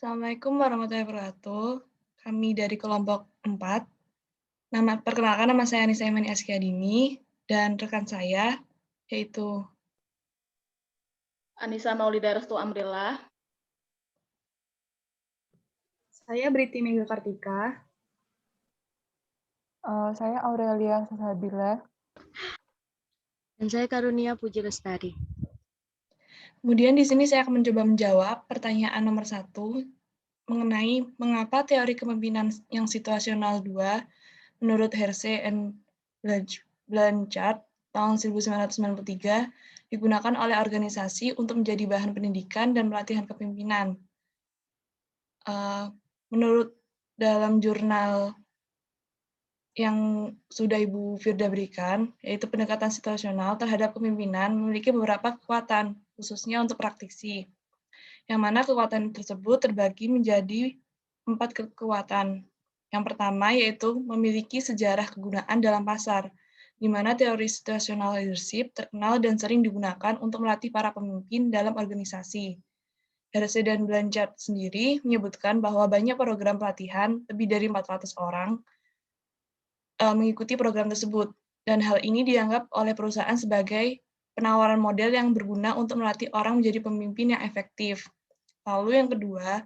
Assalamualaikum warahmatullahi wabarakatuh. Kami dari kelompok 4. Perkenalkan nama saya Anissa Imani Askiadini dan rekan saya yaitu Anissa Maulida Restu Amrillah. Saya Briti Mega Kartika. Saya Aurelia Susabila. Dan saya Karunia Puji Lestari. Kemudian di sini saya akan mencoba menjawab pertanyaan nomor 1 mengenai mengapa teori kepemimpinan yang situasional 2 menurut Hersey and Blanchard tahun 1993 digunakan oleh organisasi untuk menjadi bahan pendidikan dan pelatihan kepemimpinan. Menurut dalam jurnal yang sudah Ibu Firda berikan, yaitu pendekatan situasional terhadap kepemimpinan memiliki beberapa kekuatan, khususnya untuk praktisi, yang mana kekuatan tersebut terbagi menjadi 4 kekuatan. Yang pertama yaitu memiliki sejarah kegunaan dalam pasar, di mana teori situational leadership terkenal dan sering digunakan untuk melatih para pemimpin dalam organisasi. Hersey dan Blanchard sendiri menyebutkan bahwa banyak program pelatihan, lebih dari 400 orang, mengikuti program tersebut, dan hal ini dianggap oleh perusahaan sebagai penawaran model yang berguna untuk melatih orang menjadi pemimpin yang efektif. Lalu yang kedua,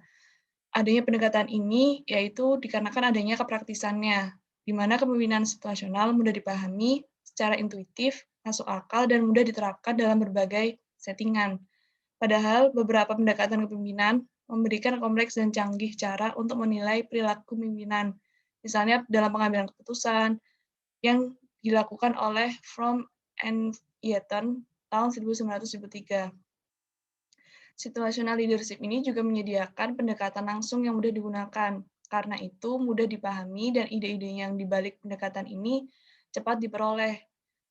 adanya pendekatan ini yaitu dikarenakan adanya kepraktisannya, di mana kepemimpinan situasional mudah dipahami secara intuitif, masuk akal, dan mudah diterapkan dalam berbagai settingan. Padahal beberapa pendekatan kepemimpinan memberikan kompleks dan canggih cara untuk menilai perilaku pimpinan, misalnya dalam pengambilan keputusan, yang dilakukan oleh Fromm and Eaton tahun 1973. Situational leadership ini juga menyediakan pendekatan langsung yang mudah digunakan. Karena itu, mudah dipahami dan ide-ide yang dibalik pendekatan ini cepat diperoleh.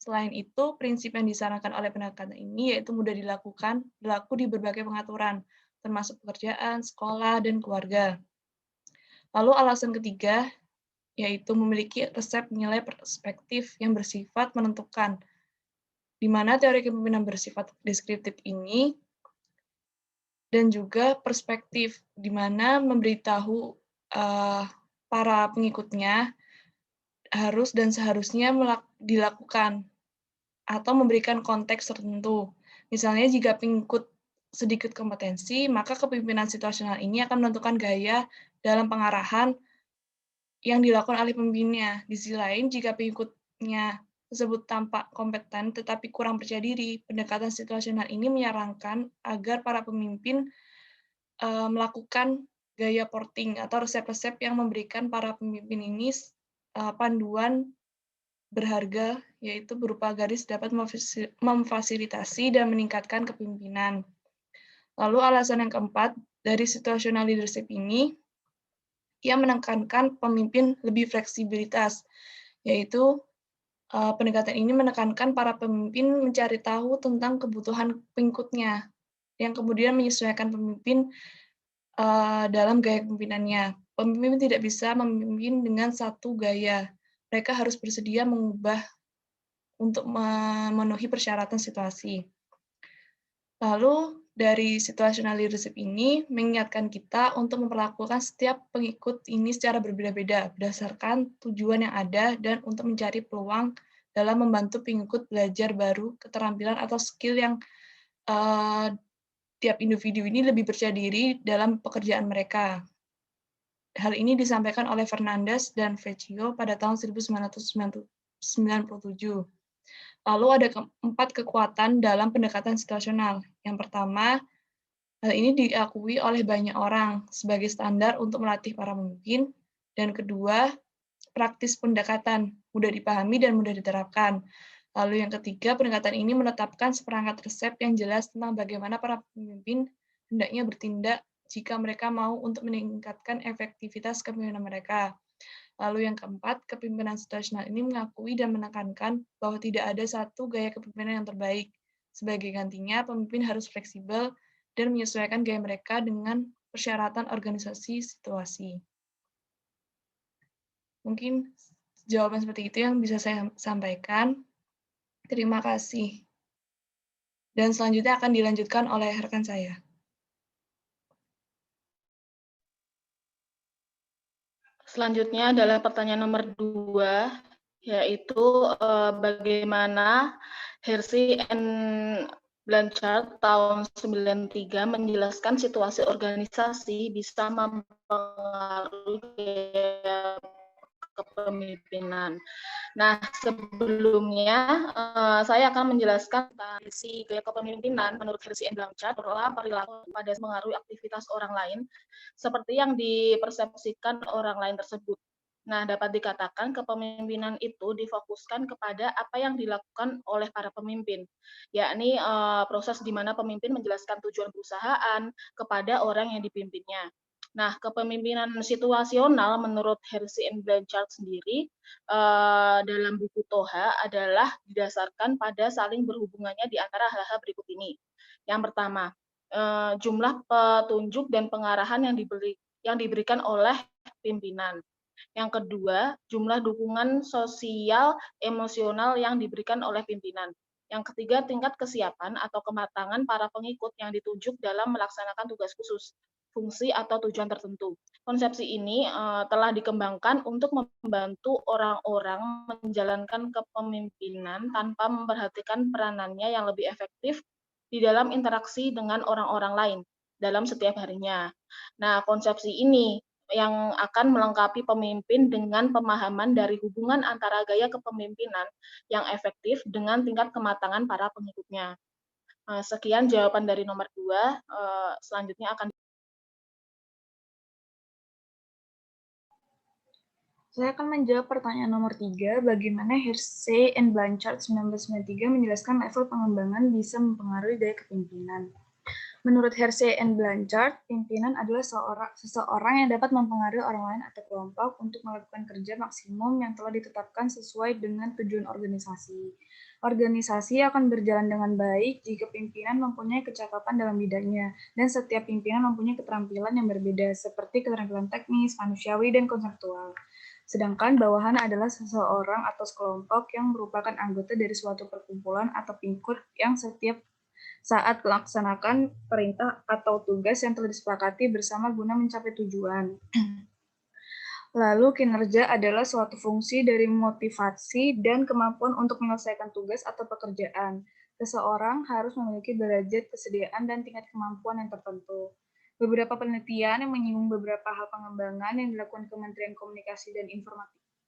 Selain itu, prinsip yang disarankan oleh pendekatan ini yaitu mudah dilakukan, berlaku di berbagai pengaturan, termasuk pekerjaan, sekolah, dan keluarga. Lalu alasan ketiga, yaitu memiliki resep nilai perspektif yang bersifat menentukan, di mana teori kepemimpinan bersifat deskriptif ini dan juga perspektif, di mana memberitahu para pengikutnya harus dan seharusnya dilakukan atau memberikan konteks tertentu. Misalnya jika pengikut sedikit kompetensi, maka kepemimpinan situasional ini akan menentukan gaya dalam pengarahan yang dilakukan oleh pemimpinnya. Di sisi lain, jika pengikutnya tersebut tampak kompeten tetapi kurang percaya diri, pendekatan situasional ini menyarankan agar para pemimpin melakukan gaya porting atau resep-resep yang memberikan para pemimpin ini panduan berharga, yaitu berupa garis dapat memfasilitasi dan meningkatkan kepemimpinan. Lalu alasan yang keempat, dari situational leadership ini, ia menekankan pemimpin lebih fleksibilitas, yaitu pendekatan ini menekankan para pemimpin mencari tahu tentang kebutuhan pengikutnya, yang kemudian menyesuaikan pemimpin dalam gaya kepemimpinannya. Pemimpin tidak bisa memimpin dengan satu gaya. Mereka harus bersedia mengubah untuk memenuhi persyaratan situasi. Lalu, dari situational leadership ini mengingatkan kita untuk memperlakukan setiap pengikut ini secara berbeda-beda berdasarkan tujuan yang ada dan untuk mencari peluang dalam membantu pengikut belajar baru keterampilan atau skill yang tiap individu ini lebih percaya diri dalam pekerjaan mereka. Hal ini disampaikan oleh Fernandes dan Vecchio pada tahun 1997. Lalu ada 4 kekuatan dalam pendekatan situasional. Yang pertama, hal ini diakui oleh banyak orang sebagai standar untuk melatih para pemimpin. Dan kedua, praktis pendekatan, mudah dipahami dan mudah diterapkan. Lalu yang ketiga, pendekatan ini menetapkan seperangkat resep yang jelas tentang bagaimana para pemimpin hendaknya bertindak jika mereka mau untuk meningkatkan efektivitas kepemimpinan mereka. Lalu yang keempat, kepemimpinan situasional ini mengakui dan menekankan bahwa tidak ada satu gaya kepemimpinan yang terbaik. Sebagai gantinya, pemimpin harus fleksibel dan menyesuaikan gaya mereka dengan persyaratan organisasi situasi. Mungkin jawaban seperti itu yang bisa saya sampaikan. Terima kasih. Dan selanjutnya akan dilanjutkan oleh rekan saya. Selanjutnya adalah pertanyaan nomor 2, yaitu bagaimana Hersey and Blanchard tahun 93 menjelaskan situasi organisasi bisa mempengaruhi gaya kepemimpinan. Nah, sebelumnya saya akan menjelaskan tentang Hersey gaya kepemimpinan menurut Hersey and Blanchard adalah perilaku pada mengaruhi aktivitas orang lain seperti yang dipersepsikan orang lain tersebut. Nah, dapat dikatakan kepemimpinan itu difokuskan kepada apa yang dilakukan oleh para pemimpin, yakni proses di mana pemimpin menjelaskan tujuan perusahaan kepada orang yang dipimpinnya. Nah, kepemimpinan situasional menurut Hersey and Blanchard sendiri dalam buku Toha adalah didasarkan pada saling berhubungannya di antara hal-hal berikut ini. Yang pertama, jumlah petunjuk dan pengarahan yang diberikan oleh pimpinan. Yang kedua, jumlah dukungan sosial emosional yang diberikan oleh pimpinan. Yang ketiga, tingkat kesiapan atau kematangan para pengikut yang ditunjuk dalam melaksanakan tugas khusus, fungsi atau tujuan tertentu. Konsepsi ini telah dikembangkan untuk membantu orang-orang menjalankan kepemimpinan tanpa memperhatikan peranannya yang lebih efektif di dalam interaksi dengan orang-orang lain dalam setiap harinya. Nah, konsepsi ini yang akan melengkapi pemimpin dengan pemahaman dari hubungan antara gaya kepemimpinan yang efektif dengan tingkat kematangan para pengikutnya. Sekian jawaban dari nomor 2. Selanjutnya akan Saya akan menjawab pertanyaan nomor 3, bagaimana Hersey and Blanchard 1993 menjelaskan level pengembangan bisa mempengaruhi gaya kepemimpinan. Menurut Hersey and Blanchard, pimpinan adalah seseorang yang dapat mempengaruhi orang lain atau kelompok untuk melakukan kerja maksimum yang telah ditetapkan sesuai dengan tujuan organisasi. Organisasi akan berjalan dengan baik jika pimpinan mempunyai kecakapan dalam bidangnya, dan setiap pimpinan mempunyai keterampilan yang berbeda, seperti keterampilan teknis, manusiawi, dan konseptual. Sedangkan bawahan adalah seseorang atau sekelompok yang merupakan anggota dari suatu perkumpulan atau pengikut yang setiap saat melaksanakan perintah atau tugas yang telah disepakati bersama guna mencapai tujuan. Lalu kinerja adalah suatu fungsi dari motivasi dan kemampuan untuk menyelesaikan tugas atau pekerjaan. Seseorang harus memiliki derajat kesediaan dan tingkat kemampuan yang tertentu. Beberapa penelitian yang menyinggung beberapa hal pengembangan yang dilakukan Kementerian Komunikasi dan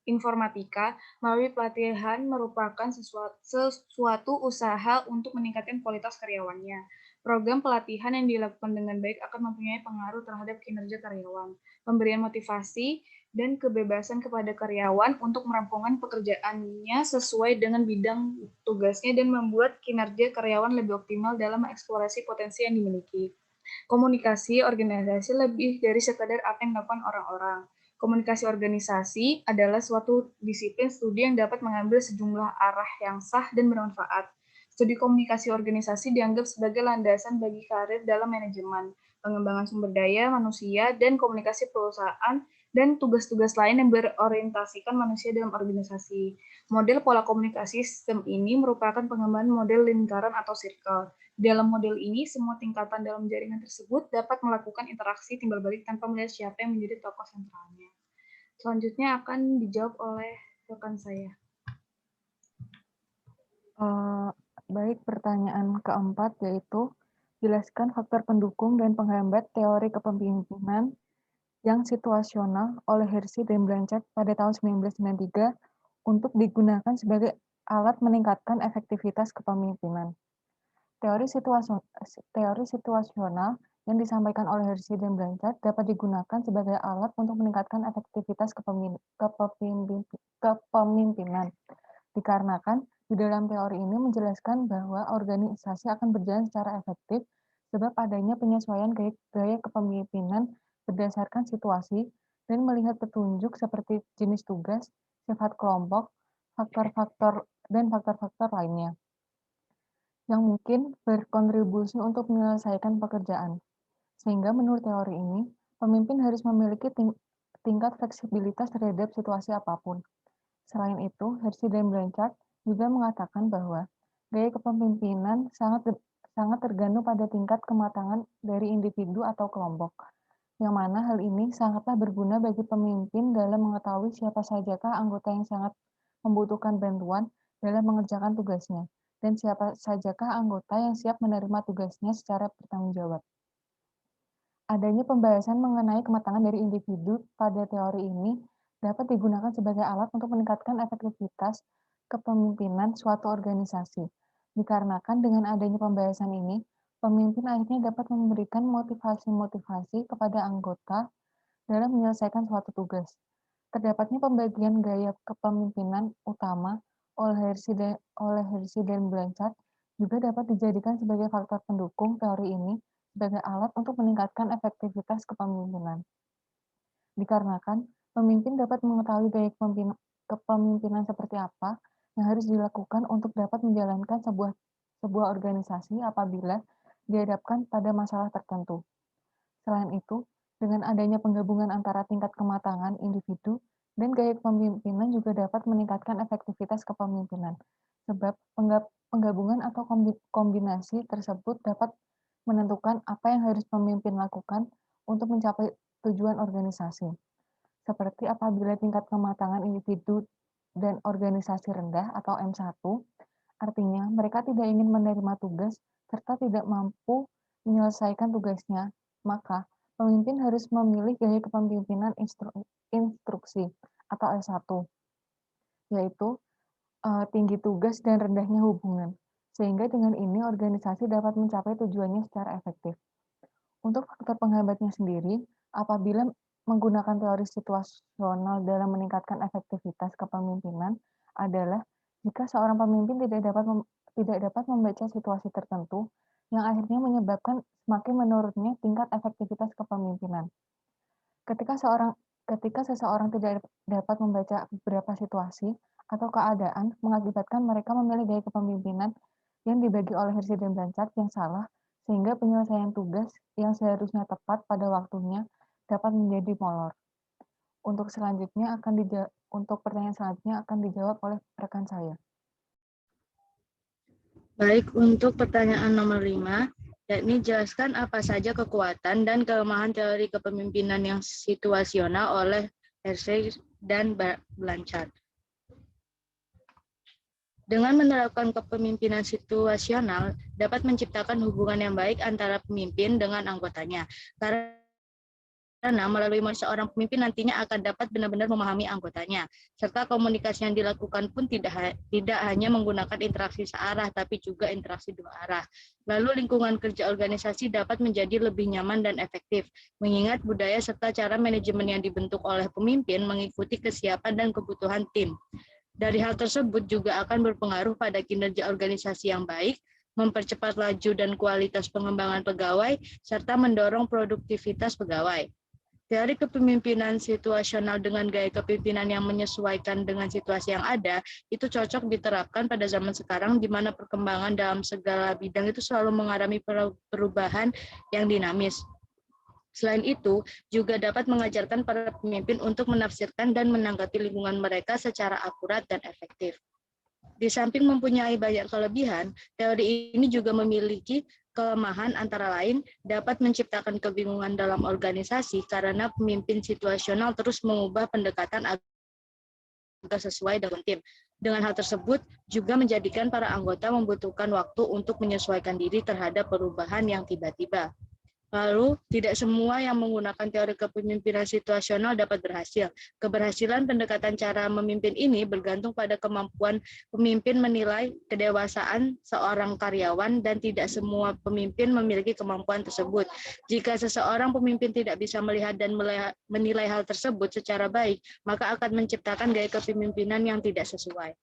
Informatika melalui pelatihan merupakan sesuatu usaha untuk meningkatkan kualitas karyawannya. Program pelatihan yang dilakukan dengan baik akan mempunyai pengaruh terhadap kinerja karyawan. Pemberian motivasi dan kebebasan kepada karyawan untuk merampungkan pekerjaannya sesuai dengan bidang tugasnya dan membuat kinerja karyawan lebih optimal dalam mengeksplorasi potensi yang dimiliki. Komunikasi organisasi lebih dari sekadar apa yang dilakukan orang-orang. Komunikasi organisasi adalah suatu disiplin studi yang dapat mengambil sejumlah arah yang sah dan bermanfaat. Studi komunikasi organisasi dianggap sebagai landasan bagi karir dalam manajemen, pengembangan sumber daya manusia, dan komunikasi perusahaan, dan tugas-tugas lain yang berorientasikan manusia dalam organisasi. Model pola komunikasi sistem ini merupakan pengembangan model lingkaran atau circle. Di dalam model ini, semua tingkatan dalam jaringan tersebut dapat melakukan interaksi timbal balik tanpa melihat siapa yang menjadi tokoh sentralnya. Selanjutnya akan dijawab oleh rekan saya. Baik, pertanyaan keempat yaitu jelaskan faktor pendukung dan penghambat teori kepemimpinan yang situasional oleh Hersey dan Blanchard pada tahun 1993 untuk digunakan sebagai alat meningkatkan efektivitas kepemimpinan. Teori situasional yang disampaikan oleh Hersey dan Blanchard dapat digunakan sebagai alat untuk meningkatkan efektivitas kepemimpinan. Dikarenakan di dalam teori ini menjelaskan bahwa organisasi akan berjalan secara efektif sebab adanya penyesuaian gaya kepemimpinan berdasarkan situasi dan melihat petunjuk seperti jenis tugas, sifat kelompok, faktor-faktor lainnya yang mungkin berkontribusi untuk menyelesaikan pekerjaan. Sehingga menurut teori ini, pemimpin harus memiliki tingkat fleksibilitas terhadap situasi apapun. Selain itu, Hersey dan Blanchard juga mengatakan bahwa gaya kepemimpinan sangat tergantung pada tingkat kematangan dari individu atau kelompok. yang mana hal ini sangatlah berguna bagi pemimpin dalam mengetahui siapa sajakah anggota yang sangat membutuhkan bantuan dalam mengerjakan tugasnya, dan siapa sajakah anggota yang siap menerima tugasnya secara bertanggung jawab. Adanya pembahasan mengenai kematangan dari individu pada teori ini dapat digunakan sebagai alat untuk meningkatkan efektivitas kepemimpinan suatu organisasi. Dikarenakan dengan adanya pembahasan ini, pemimpin akhirnya dapat memberikan motivasi-motivasi kepada anggota dalam menyelesaikan suatu tugas. Terdapatnya pembagian gaya kepemimpinan utama oleh Hersey dan Blanchard juga dapat dijadikan sebagai faktor pendukung teori ini sebagai alat untuk meningkatkan efektivitas kepemimpinan. Dikarenakan, pemimpin dapat mengetahui gaya kepemimpinan seperti apa yang harus dilakukan untuk dapat menjalankan sebuah organisasi apabila dihadapkan pada masalah tertentu. Selain itu, dengan adanya penggabungan antara tingkat kematangan individu dan gaya kepemimpinan juga dapat meningkatkan efektivitas kepemimpinan, sebab penggabungan atau kombinasi tersebut dapat menentukan apa yang harus pemimpin lakukan untuk mencapai tujuan organisasi. Seperti apabila tingkat kematangan individu dan organisasi rendah atau M1, artinya mereka tidak ingin menerima tugas serta tidak mampu menyelesaikan tugasnya, maka pemimpin harus memilih gaya kepemimpinan instruksi atau S1, yaitu tinggi tugas dan rendahnya hubungan, sehingga dengan ini organisasi dapat mencapai tujuannya secara efektif. Untuk faktor penghambatnya sendiri, apabila menggunakan teori situasional dalam meningkatkan efektivitas kepemimpinan adalah jika seorang pemimpin tidak dapat membaca situasi tertentu yang akhirnya menyebabkan semakin menurunnya tingkat efektivitas kepemimpinan. Ketika seseorang tidak dapat membaca beberapa situasi atau keadaan mengakibatkan mereka memilih gaya kepemimpinan yang dibagi oleh Hersey dan Blanchard yang salah, sehingga penyelesaian tugas yang seharusnya tepat pada waktunya dapat menjadi molor. Untuk pertanyaan selanjutnya akan dijawab oleh rekan saya. Baik, untuk pertanyaan nomor 5, yakni jelaskan apa saja kekuatan dan kelemahan teori kepemimpinan yang situasional oleh Hersey dan Blanchard. Dengan menerapkan kepemimpinan situasional, dapat menciptakan hubungan yang baik antara pemimpin dengan anggotanya. Karena melalui seorang pemimpin nantinya akan dapat benar-benar memahami anggotanya. Serta komunikasi yang dilakukan pun tidak hanya menggunakan interaksi searah, tapi juga interaksi dua arah. Lalu lingkungan kerja organisasi dapat menjadi lebih nyaman dan efektif, mengingat budaya serta cara manajemen yang dibentuk oleh pemimpin mengikuti kesiapan dan kebutuhan tim. Dari hal tersebut juga akan berpengaruh pada kinerja organisasi yang baik, mempercepat laju dan kualitas pengembangan pegawai, serta mendorong produktivitas pegawai. Teori kepemimpinan situasional dengan gaya kepemimpinan yang menyesuaikan dengan situasi yang ada, itu cocok diterapkan pada zaman sekarang di mana perkembangan dalam segala bidang itu selalu mengalami perubahan yang dinamis. Selain itu, juga dapat mengajarkan para pemimpin untuk menafsirkan dan menanggapi lingkungan mereka secara akurat dan efektif. Di samping mempunyai banyak kelebihan, teori ini juga memiliki kelemahan antara lain dapat menciptakan kebingungan dalam organisasi karena pemimpin situasional terus mengubah pendekatan agar sesuai dengan tim. Dengan hal tersebut, juga menjadikan para anggota membutuhkan waktu untuk menyesuaikan diri terhadap perubahan yang tiba-tiba. Lalu, tidak semua yang menggunakan teori kepemimpinan situasional dapat berhasil. Keberhasilan pendekatan cara memimpin ini bergantung pada kemampuan pemimpin menilai kedewasaan seorang karyawan dan tidak semua pemimpin memiliki kemampuan tersebut. Jika seseorang pemimpin tidak bisa melihat dan menilai hal tersebut secara baik, maka akan menciptakan gaya kepemimpinan yang tidak sesuai.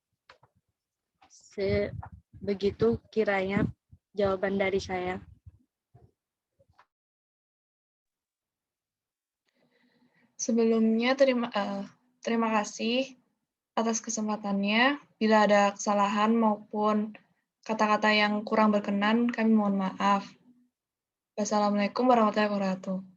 Begitu kiranya jawaban dari saya. Sebelumnya, terima kasih atas kesempatannya. Bila ada kesalahan maupun kata-kata yang kurang berkenan, kami mohon maaf. Wassalamualaikum warahmatullahi wabarakatuh.